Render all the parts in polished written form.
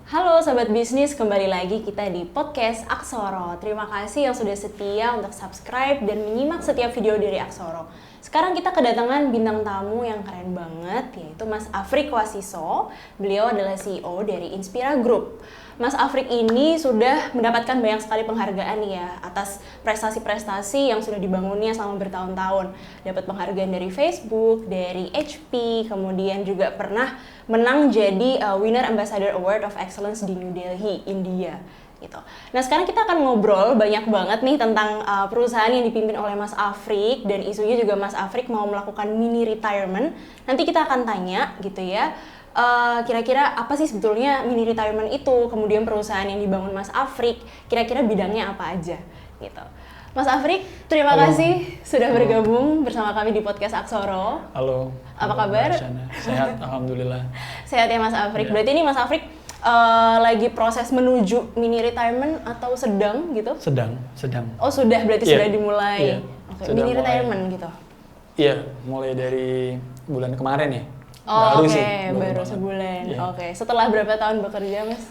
Halo Sobat Bisnis, kembali lagi kita di podcast Aksoro. Terima kasih yang sudah setia untuk subscribe dan menyimak setiap video dari Aksoro. Sekarang kita kedatangan bintang tamu yang keren banget, yaitu Mas Afrik Wasiso. Beliau adalah CEO dari Inspira Group. Mas Afrik ini sudah mendapatkan banyak sekali penghargaan ya atas prestasi-prestasi yang sudah dibangunnya selama bertahun-tahun. Dapat penghargaan dari Facebook, dari HP, kemudian juga pernah menang jadi Winner Ambassador Award of Excellence di New Delhi, India. Gitu. Nah sekarang kita akan ngobrol banyak banget nih tentang perusahaan yang dipimpin oleh Mas Afrik, dan isunya juga Mas Afrik mau melakukan mini retirement. Nanti kita akan tanya gitu ya, kira-kira apa sih sebetulnya mini retirement itu, kemudian perusahaan yang dibangun Mas Afrik, kira-kira bidangnya apa aja gitu. Mas Afrik, terima kasih sudah bergabung bersama kami di podcast Aksoro. Halo. Apa kabar? Sehat, alhamdulillah. Sehat ya Mas Afrik. Berarti ini Mas Afrik lagi proses menuju mini retirement atau sedang gitu? Sedang. Oh sudah, berarti sudah dimulai. Sudah mini mulai. retirement gitu? Iya, mulai dari bulan kemarin ya. Oh baru oke, sih, baru banget. sebulan. Iya. Oke, setelah berapa tahun bekerja Mas?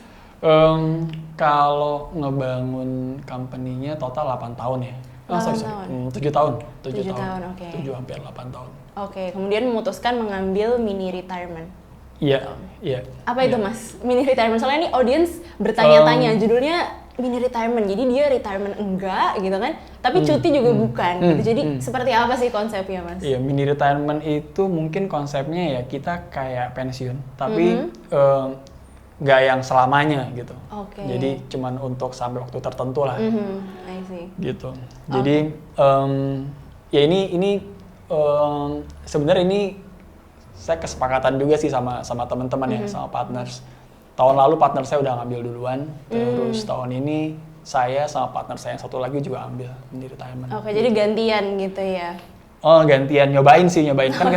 Kalau ngebangun company-nya total 8 tahun ya. 8 tahun? 7 tahun. 7 tahun, oke. 7 hampir 8 tahun. Oke, kemudian memutuskan mengambil mini retirement. Iya. Apa itu Mas? Mini retirement, soalnya ini audience bertanya-tanya, judulnya mini retirement, jadi dia retirement enggak gitu kan, tapi cuti juga bukan gitu. Jadi seperti apa sih konsepnya Mas? Iya, mini retirement itu mungkin konsepnya ya kita kayak pensiun, tapi nggak yang selamanya gitu. Oke. Jadi cuman untuk sampai waktu tertentu lah. I see. Gitu. Jadi ya ini sebenarnya ini saya kesepakatan juga sih sama teman-teman ya, sama partners. Tahun lalu partner saya udah ngambil duluan, terus tahun ini saya sama partner saya yang satu lagi juga ambil di retirement. Oke, jadi gantian gitu ya? Oh gantian, nyobain kan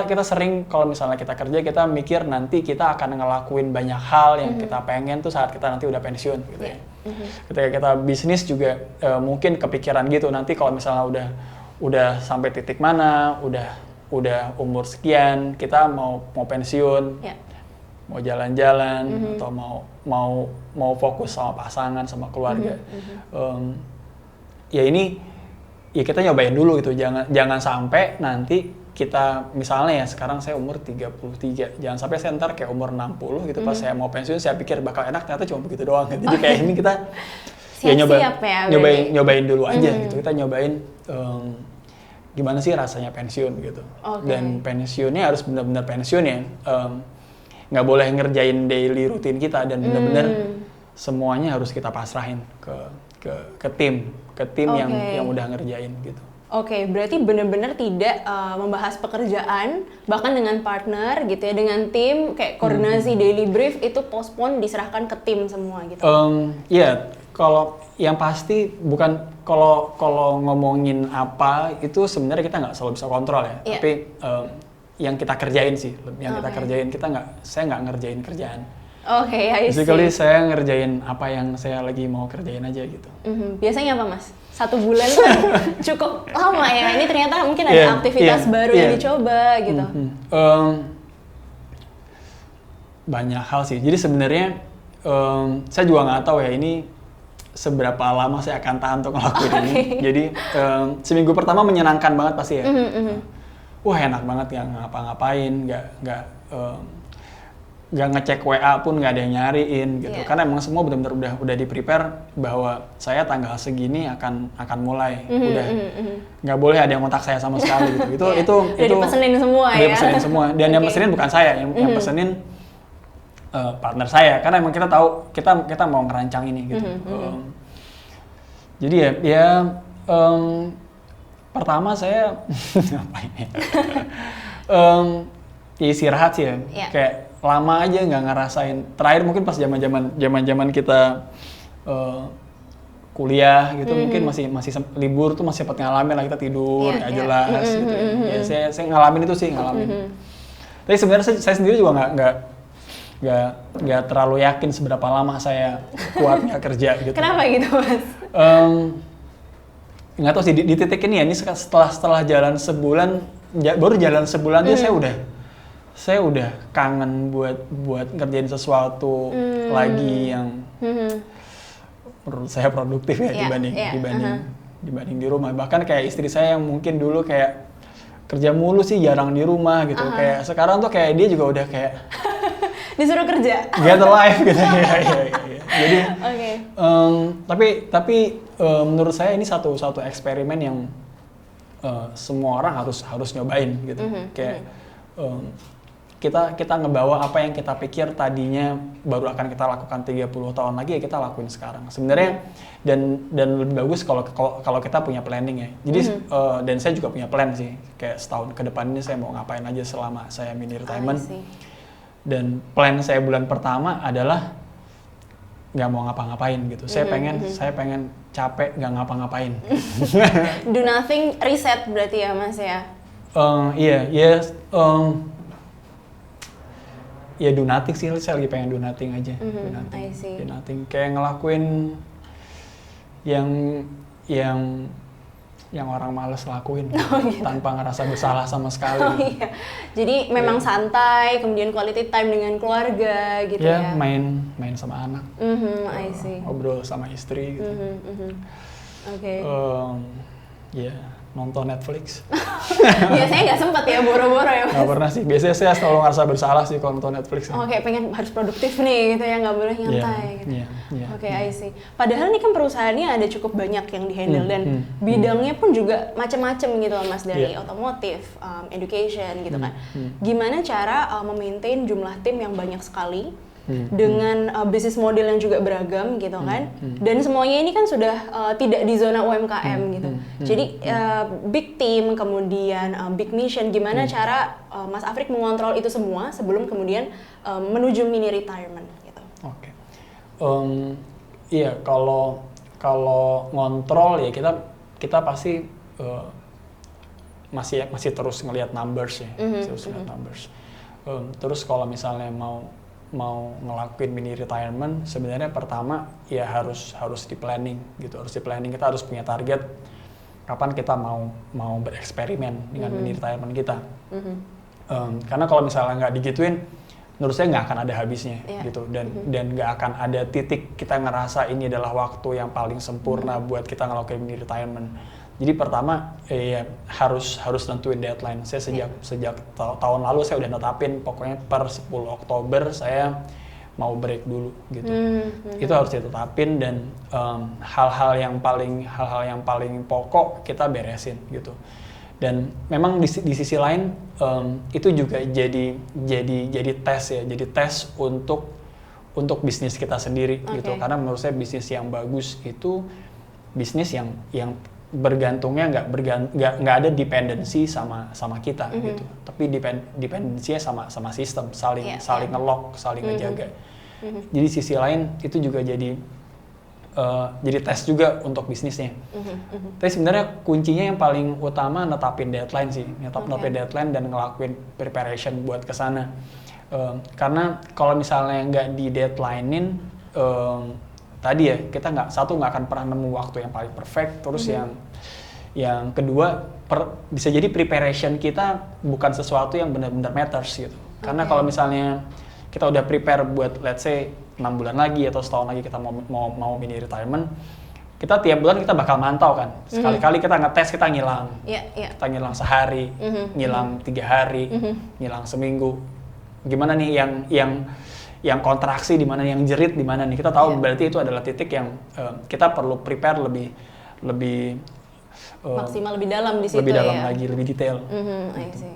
kita sering kalau misalnya kita kerja kita mikir nanti kita akan ngelakuin banyak hal yang kita pengen tuh saat kita nanti udah pensiun gitu ya. Ketika kita bisnis juga mungkin kepikiran gitu, nanti kalau misalnya udah sampai titik mana, udah umur sekian, kita mau pensiun, mau jalan-jalan atau mau fokus sama pasangan, sama keluarga. Ya ini ya kita nyobain dulu gitu, jangan sampai nanti kita misalnya ya sekarang saya umur 33, jangan sampai saya ntar kayak umur 60 gitu pas saya mau pensiun saya pikir bakal enak, ternyata cuma begitu doang gitu. Jadi kayak ini kita ya nyobain dulu aja gitu, kita nyobain gimana sih rasanya pensiun gitu. Dan pensiunnya harus benar-benar pensiun ya, nggak boleh ngerjain daily rutin kita, dan benar-benar semuanya harus kita pasrahin ke tim yang udah ngerjain gitu. Oke, berarti benar-benar tidak membahas pekerjaan bahkan dengan partner gitu ya, dengan tim kayak koordinasi daily brief itu postpone, diserahkan ke tim semua gitu. Iya, kalau yang pasti bukan kalau ngomongin apa itu sebenarnya kita nggak selalu bisa kontrol ya. Tapi yang kita kerjain sih, saya nggak ngerjain kerjaan. Oke, I see. Basically saya ngerjain apa yang saya lagi mau kerjain aja gitu. Biasanya apa Mas? 1 bulan kan cukup lama ya. Ini ternyata mungkin ada aktivitas baru yang dicoba gitu. Banyak hal sih. Jadi sebenarnya saya juga nggak tahu ya ini seberapa lama saya akan tahan untuk ngelakuin ini. Jadi seminggu pertama menyenangkan banget pasti ya. Wah enak banget, nggak ngapa-ngapain, nggak ngecek WA pun nggak ada yang nyariin gitu. Karena emang semua benar-benar udah di prepare bahwa saya tanggal segini akan mulai. Udah nggak boleh ada yang kontak saya sama sekali gitu. Itu dipesenin semua ya. Dipesenin semua, dan yang pesenin bukan saya, yang pesenin partner saya, karena emang kita tahu kita mau ngerancang ini gitu. Jadi ya pertama saya ngapain ya? Ya istirahat sih ya. Kayak lama aja nggak ngerasain. Terakhir mungkin pas zaman kita kuliah gitu, mungkin masih libur tuh masih sempat ngalamin lah kita tidur nggak jelas gitu. Ya saya ngalamin itu sih. Tapi sebenarnya saya sendiri juga nggak terlalu yakin seberapa lama saya kuat nggak kerja gitu. Kenapa gitu Mas? Nggak tahu sih di titik ini ya, ini setelah jalan sebulan, baru jalan sebulan aja saya saya udah kangen buat ngerjain sesuatu lagi yang menurut saya produktif ya dibanding di rumah. Bahkan kayak istri saya yang mungkin dulu kayak kerja mulu sih, jarang di rumah gitu. Kayak sekarang tuh kayak dia juga udah kayak disuruh kerja. Get alive gitu. Iya. Jadi tapi menurut saya ini satu eksperimen yang semua orang harus nyobain gitu. Kayak kita ngebawa apa yang kita pikir tadinya baru akan kita lakukan 30 tahun lagi, ya kita lakuin sekarang. Sebenarnya dan lebih bagus kalau kita punya planning ya. Jadi dan saya juga punya plan sih. Kayak setahun ke depan ini saya mau ngapain aja selama saya mini retirement. Dan plan saya bulan pertama adalah nggak mau ngapa-ngapain gitu. Saya pengen capek nggak ngapa-ngapain. Do nothing, reset berarti ya Mas ya? Ya do nothing sih, saya lagi pengen do nothing aja. Do nothing. Kayak ngelakuin yang orang males lakuin gitu. Tanpa ngerasa bersalah sama sekali. Iya. Jadi memang santai, kemudian quality time dengan keluarga gitu ya. Main sama anak. I see. Ngobrol sama istri gitu. Nonton Netflix. Biasanya nggak sempat ya, boro-boro ya Mas? Nggak pernah sih, biasanya saya selalu ngerasa bersalah sih kalau nonton Netflix. Kayak pengen harus produktif nih gitu ya, nggak boleh nyantai gitu. I see. Padahal ini kan perusahaannya ada cukup banyak yang di-handle dan bidangnya pun juga macam-macam gitu Mas, dari otomotif, education gitu kan. Gimana cara memaintain jumlah tim yang banyak sekali dengan bisnis model yang juga beragam gitu kan, dan semuanya ini kan sudah tidak di zona UMKM gitu. Jadi big team, kemudian big mission, gimana cara Mas Afrik mengontrol itu semua sebelum kemudian menuju mini retirement gitu. Iya, kalau ngontrol ya kita pasti masih terus ngelihat numbers ya, terus kalau misalnya mau ngelakuin mini retirement, sebenarnya pertama ya harus di planning gitu, kita harus punya target kapan kita mau bereksperimen dengan mini retirement kita. Karena kalau misalnya nggak digituin, menurut saya nggak akan ada habisnya gitu, dan nggak akan ada titik kita ngerasa ini adalah waktu yang paling sempurna buat kita ngelakuin mini retirement. Jadi pertama harus nentuin deadline. Saya sejak tahun lalu saya udah netapin pokoknya per 10 Oktober saya mau break dulu gitu. Itu harus ditetapin, dan hal-hal yang paling pokok kita beresin gitu. Dan memang di sisi lain itu juga jadi tes ya, jadi tes untuk bisnis kita sendiri gitu. Karena menurut saya bisnis yang bagus itu bisnis yang bergantungnya nggak ada dependensi sama kita gitu, tapi dependensinya sama sistem, saling nge-lock, saling ngejaga. Jadi sisi lain itu juga jadi tes juga untuk bisnisnya. Tapi sebenarnya kuncinya yang paling utama netapin deadline sih, netapin deadline dan ngelakuin preparation buat kesana. Karena kalau misalnya nggak di deadline-in, tadi ya kita nggak akan pernah nemu waktu yang paling perfect. Terus yang kedua bisa jadi preparation kita bukan sesuatu yang benar-benar matters gitu. Karena kalau misalnya kita udah prepare buat let's say 6 bulan lagi atau setahun lagi kita mau mini retirement, kita tiap bulan kita bakal mantau kan. Sekali-kali kita ngetes, kita ngilang. Kita ngilang sehari, ngilang 3 hari, ngilang seminggu. Gimana nih yang kontraksi di mana, yang jerit di mana nih, kita tahu berarti itu adalah titik yang kita perlu prepare lebih maksimal, lebih dalam di situ, lebih dalam lagi, lebih detail. I see.